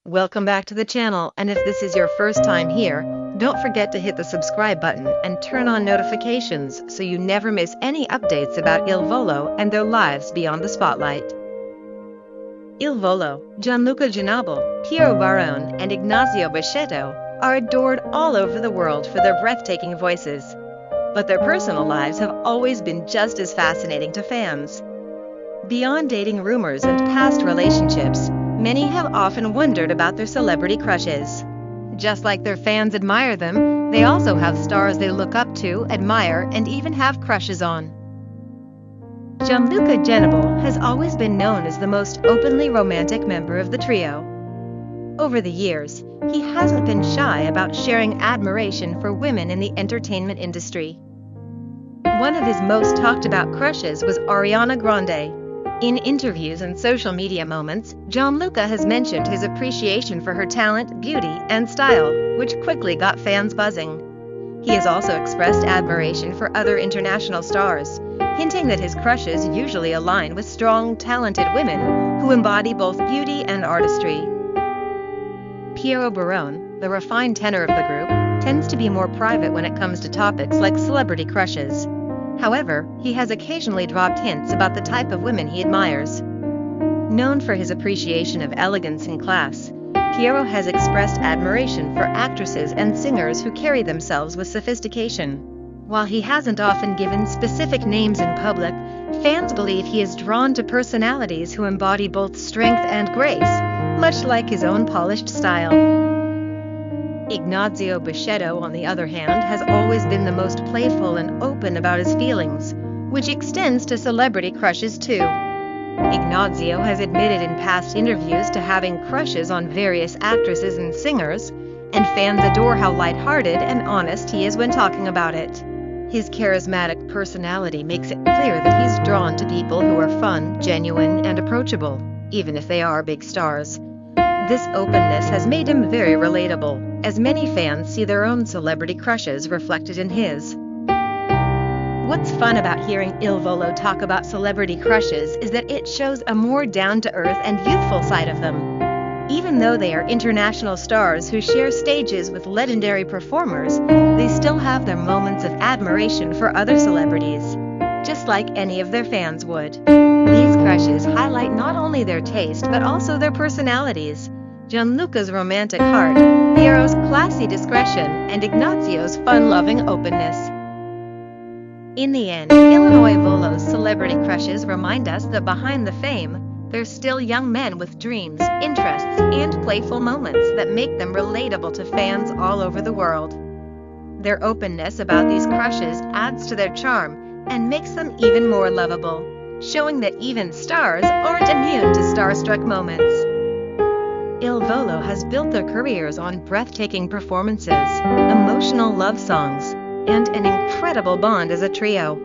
Welcome back to the channel, and if this is your first time here, don't forget to hit the subscribe button and turn on notifications so you never miss any updates about Il Volo and their lives beyond the spotlight. Il Volo, Gianluca Ginoble, Piero Barone, and Ignazio Boschetto are adored all over the world for their breathtaking voices. But their personal lives have always been just as fascinating to fans. Beyond dating rumors and past relationships, many have often wondered about their celebrity crushes. Just like their fans admire them, they also have stars they look up to, admire, and even have crushes on. Gianluca Ginoble has always been known as the most openly romantic member of the trio. Over the years, he hasn't been shy about sharing admiration for women in the entertainment industry. One of his most talked about crushes was Ariana Grande. In interviews and social media moments, Gianluca has mentioned his appreciation for her talent, beauty, and style, which quickly got fans buzzing. He has also expressed admiration for other international stars, hinting that his crushes usually align with strong, talented women who embody both beauty and artistry. Piero Barone, the refined tenor of the group, tends to be more private when it comes to topics like celebrity crushes. However, he has occasionally dropped hints about the type of women he admires. Known for his appreciation of elegance and class, Piero has expressed admiration for actresses and singers who carry themselves with sophistication. While he hasn't often given specific names in public, fans believe he is drawn to personalities who embody both strength and grace, much like his own polished style. Ignazio Boschetto, on the other hand, has always been the most playful and open about his feelings, which extends to celebrity crushes too. Ignazio has admitted in past interviews to having crushes on various actresses and singers, and fans adore how lighthearted and honest he is when talking about it. His charismatic personality makes it clear that he's drawn to people who are fun, genuine, and approachable, even if they are big stars. This openness has made him very relatable, as many fans see their own celebrity crushes reflected in his. What's fun about hearing Il Volo talk about celebrity crushes is that it shows a more down-to-earth and youthful side of them. Even though they are international stars who share stages with legendary performers, they still have their moments of admiration for other celebrities, just like any of their fans would. These crushes highlight not only their taste but also their personalities. Gianluca's romantic heart, Piero's classy discretion, and Ignazio's fun-loving openness. In the end, Illinois Volo's celebrity crushes remind us that behind the fame, there's still young men with dreams, interests, and playful moments that make them relatable to fans all over the world. Their openness about these crushes adds to their charm and makes them even more lovable, showing that even stars aren't immune to starstruck moments. Il Volo has built their careers on breathtaking performances, emotional love songs, and an incredible bond as a trio.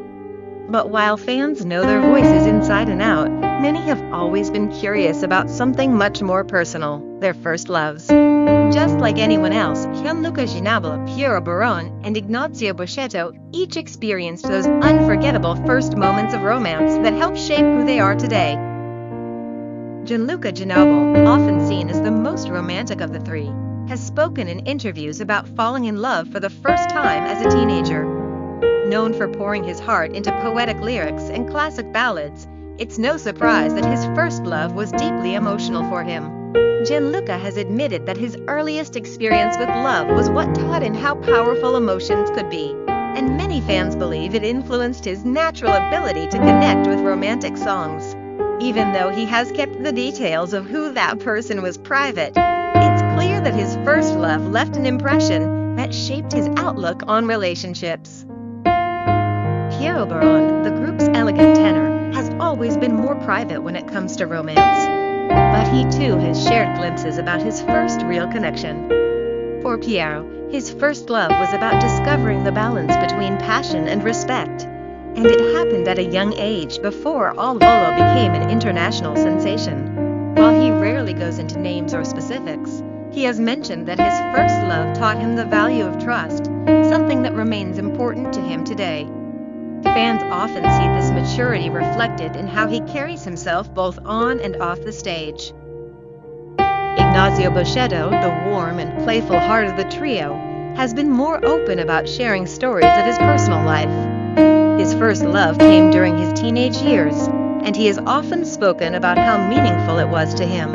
But while fans know their voices inside and out, many have always been curious about something much more personal, their first loves. Just like anyone else, Gianluca Ginoble, Piero Barone, and Ignazio Boschetto each experienced those unforgettable first moments of romance that helped shape who they are today. Gianluca Ginoble, often seen as the most romantic of the three, has spoken in interviews about falling in love for the first time as a teenager. Known for pouring his heart into poetic lyrics and classic ballads, it's no surprise that his first love was deeply emotional for him. Gianluca has admitted that his earliest experience with love was what taught him how powerful emotions could be, and many fans believe it influenced his natural ability to connect with romantic songs. Even though he has kept the details of who that person was private, it's clear that his first love left an impression that shaped his outlook on relationships. Piero Barone, the group's elegant tenor, has always been more private when it comes to romance. But he too has shared glimpses about his first real connection. For Piero, his first love was about discovering the balance between passion and respect. And it happened at a young age before Il Volo became an international sensation. While he rarely goes into names or specifics, he has mentioned that his first love taught him the value of trust, something that remains important to him today. Fans often see this maturity reflected in how he carries himself both on and off the stage. Ignazio Boschetto, the warm and playful heart of the trio, has been more open about sharing stories of his personal life. His first love came during his teenage years, and he has often spoken about how meaningful it was to him.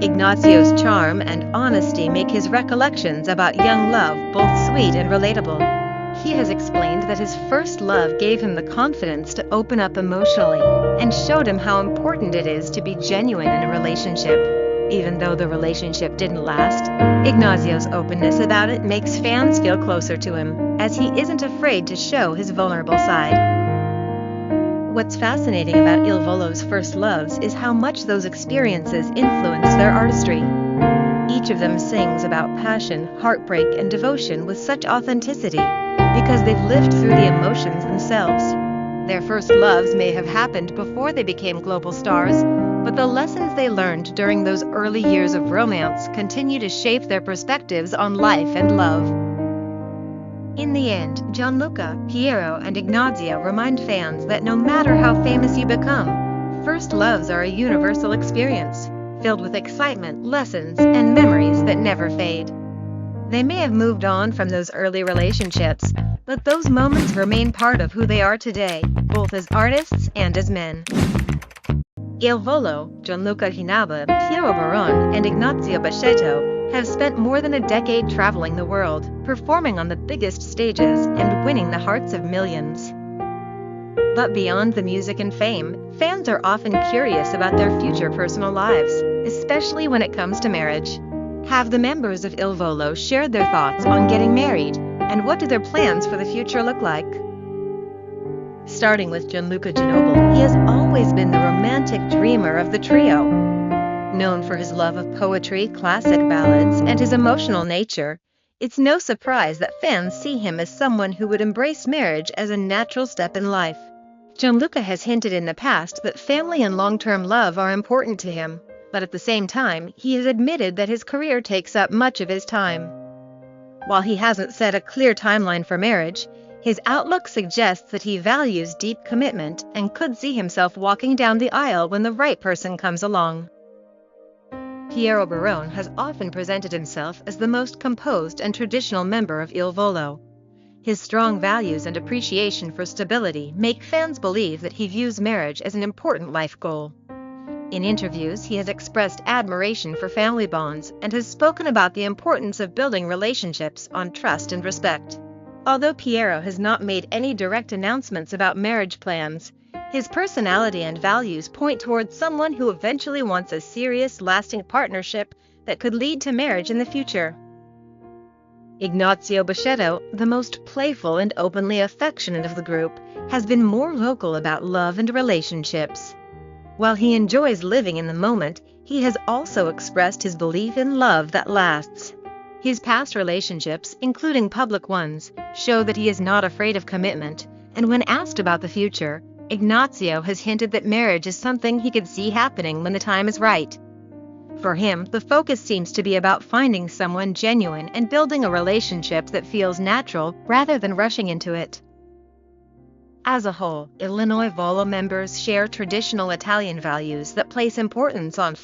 Ignazio's charm and honesty make his recollections about young love both sweet and relatable. He has explained that his first love gave him the confidence to open up emotionally and showed him how important it is to be genuine in a relationship. Even though the relationship didn't last, Ignazio's openness about it makes fans feel closer to him, as he isn't afraid to show his vulnerable side. What's fascinating about Il Volo's first loves is how much those experiences influence their artistry. Each of them sings about passion, heartbreak, and devotion with such authenticity because they've lived through the emotions themselves. Their first loves may have happened before they became global stars, but the lessons they learned during those early years of romance continue to shape their perspectives on life and love. In the end, Gianluca, Piero, and Ignazio remind fans that no matter how famous you become, first loves are a universal experience, filled with excitement, lessons, and memories that never fade. They may have moved on from those early relationships, but those moments remain part of who they are today, both as artists and as men. Il Volo, Gianluca Ginoble, Piero Barone, and Ignazio Boschetto have spent more than a decade traveling the world, performing on the biggest stages and winning the hearts of millions. But beyond the music and fame, fans are often curious about their future personal lives, especially when it comes to marriage. Have the members of Il Volo shared their thoughts on getting married, and what do their plans for the future look like? Starting with Gianluca Ginoble, he has always been the romantic dreamer of the trio. Known for his love of poetry, classic ballads, and his emotional nature, it's no surprise that fans see him as someone who would embrace marriage as a natural step in life. Gianluca has hinted in the past that family and long-term love are important to him, but at the same time, he has admitted that his career takes up much of his time. While he hasn't set a clear timeline for marriage, his outlook suggests that he values deep commitment and could see himself walking down the aisle when the right person comes along. Piero Barone has often presented himself as the most composed and traditional member of Il Volo. His strong values and appreciation for stability make fans believe that he views marriage as an important life goal. In interviews, he has expressed admiration for family bonds and has spoken about the importance of building relationships on trust and respect. Although Piero has not made any direct announcements about marriage plans, his personality and values point towards someone who eventually wants a serious, lasting partnership that could lead to marriage in the future. Ignazio Boschetto, the most playful and openly affectionate of the group, has been more vocal about love and relationships. While he enjoys living in the moment, he has also expressed his belief in love that lasts. His past relationships, including public ones, show that he is not afraid of commitment, and when asked about the future, Ignazio has hinted that marriage is something he could see happening when the time is right. For him, the focus seems to be about finding someone genuine and building a relationship that feels natural rather than rushing into it. As a whole, Il Volo members share traditional Italian values that place importance on